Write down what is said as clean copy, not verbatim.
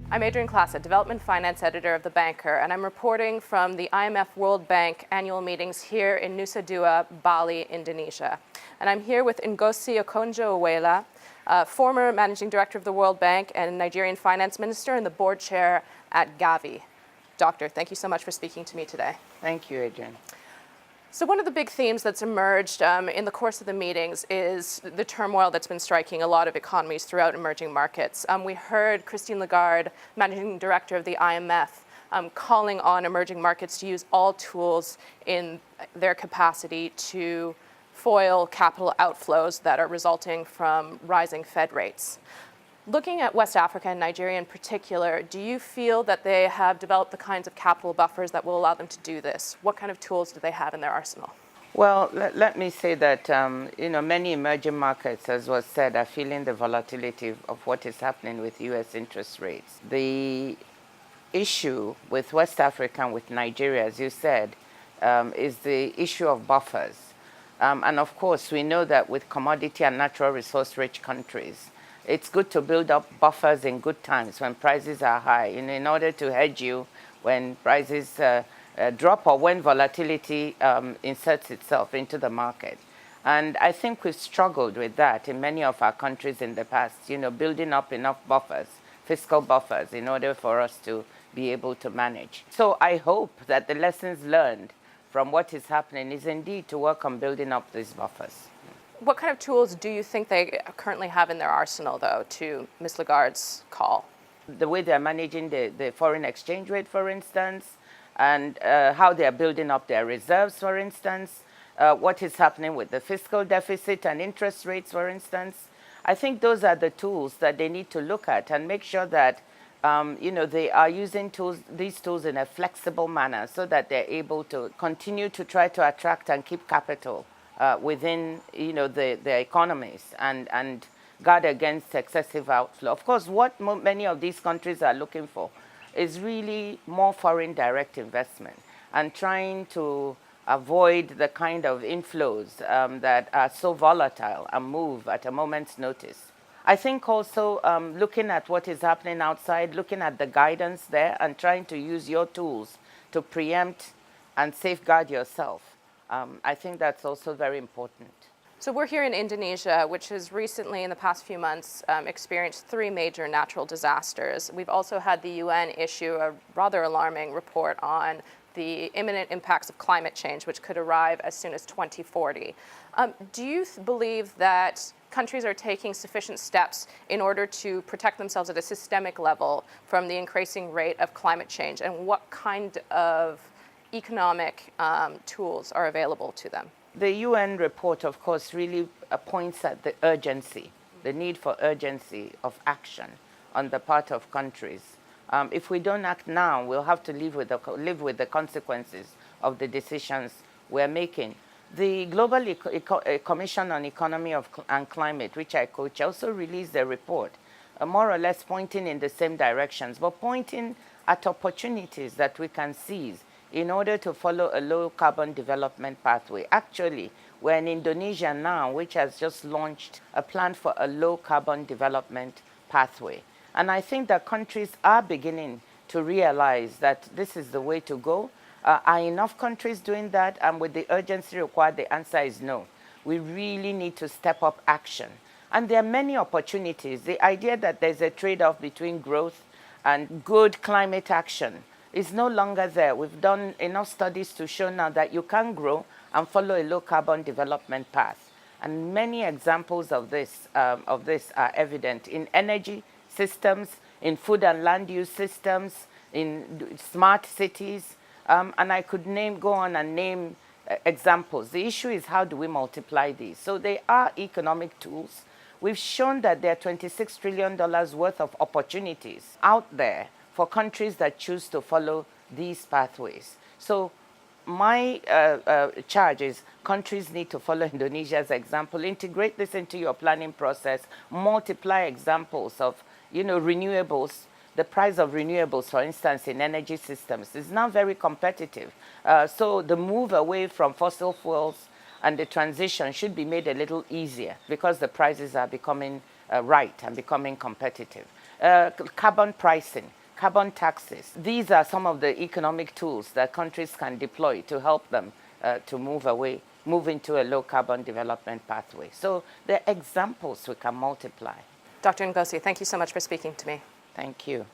I'm Adrienne Classett, Development Finance Editor of The Banker, and I'm reporting from the IMF World Bank annual meetings here in Nusa Dua, Bali, Indonesia. And I'm here with Ngozi Okonjo-Iweala, former Managing Director of the World Bank and Nigerian Finance Minister and the Board Chair at GAVI. Doctor, thank you so much for speaking to me today. Thank you, Adrienne. So one of the big themes that's emerged in the course of the meetings is the turmoil that's been striking a lot of economies throughout emerging markets. We heard Christine Lagarde, Managing Director of the IMF, calling on emerging markets to use all tools in their capacity to foil capital outflows that are resulting from rising Fed rates. Looking at West Africa and Nigeria in particular, do you feel that they have developed the kinds of capital buffers that will allow them to do this? What kind of tools do they have in their arsenal? Well, let me say that many emerging markets, as was said, are feeling the volatility of what is happening with U.S. interest rates. The issue with West Africa and with Nigeria, as you said, is the issue of buffers. And of course, we know that with commodity and natural resource-rich countries, it's good to build up buffers in good times when prices are high, in order to hedge you when prices drop or when volatility inserts itself into the market. And I think we've struggled with that in many of our countries in the past, building up enough buffers, fiscal buffers, in order for us to be able to manage. So I hope that the lessons learned from what is happening is indeed to work on building up these buffers. What kind of tools do you think they currently have in their arsenal, though, to Ms. Lagarde's call? The way they're managing the foreign exchange rate, for instance, and how they're building up their reserves, for instance, what is happening with the fiscal deficit and interest rates, for instance. I think those are the tools that they need to look at and make sure that they are using these tools in a flexible manner so that they're able to continue to try to attract and keep capital within their economies and guard against excessive outflow. Of course, what many of these countries are looking for is really more foreign direct investment and trying to avoid the kind of inflows that are so volatile and move at a moment's notice. I think also looking at what is happening outside, looking at the guidance there and trying to use your tools to preempt and safeguard yourself. I think that's also very important. So we're here in Indonesia, which has recently, in the past few months, experienced 3 major natural disasters. We've also had the UN issue a rather alarming report on the imminent impacts of climate change, which could arrive as soon as 2040. Do you believe that countries are taking sufficient steps in order to protect themselves at a systemic level from the increasing rate of climate change? And what kind of economic tools are available to them? The UN report, of course, really points at the urgency, the need for urgency of action on the part of countries. If we don't act now, we'll have to live with the consequences of the decisions we're making. The Global Commission on Economy and Climate, which I coach, also released a report, more or less pointing in the same directions, but pointing at opportunities that we can seize in order to follow a low-carbon development pathway. Actually, we're in Indonesia now, which has just launched a plan for a low-carbon development pathway. And I think that countries are beginning to realize that this is the way to go. Are enough countries doing that? And with the urgency required, the answer is no. We really need to step up action. And there are many opportunities. The idea that there's a trade-off between growth and good climate action is no longer there. We've done enough studies to show now that you can grow and follow a low-carbon development path. And many examples of this are evident in energy systems, in food and land use systems, in smart cities, and I could go on and name examples. The issue is how do we multiply these? So they are economic tools. We've shown that there are $26 trillion worth of opportunities out there for countries that choose to follow these pathways. So my charge is countries need to follow Indonesia's example, integrate this into your planning process, multiply examples of renewables. The price of renewables, for instance, in energy systems is now very competitive. So the move away from fossil fuels and the transition should be made a little easier because the prices are becoming right and becoming competitive. Carbon pricing. carbon taxes. These are some of the economic tools that countries can deploy to help them to move into a low carbon development pathway. So there are examples we can multiply. Dr. Ngozi, thank you so much for speaking to me. Thank you.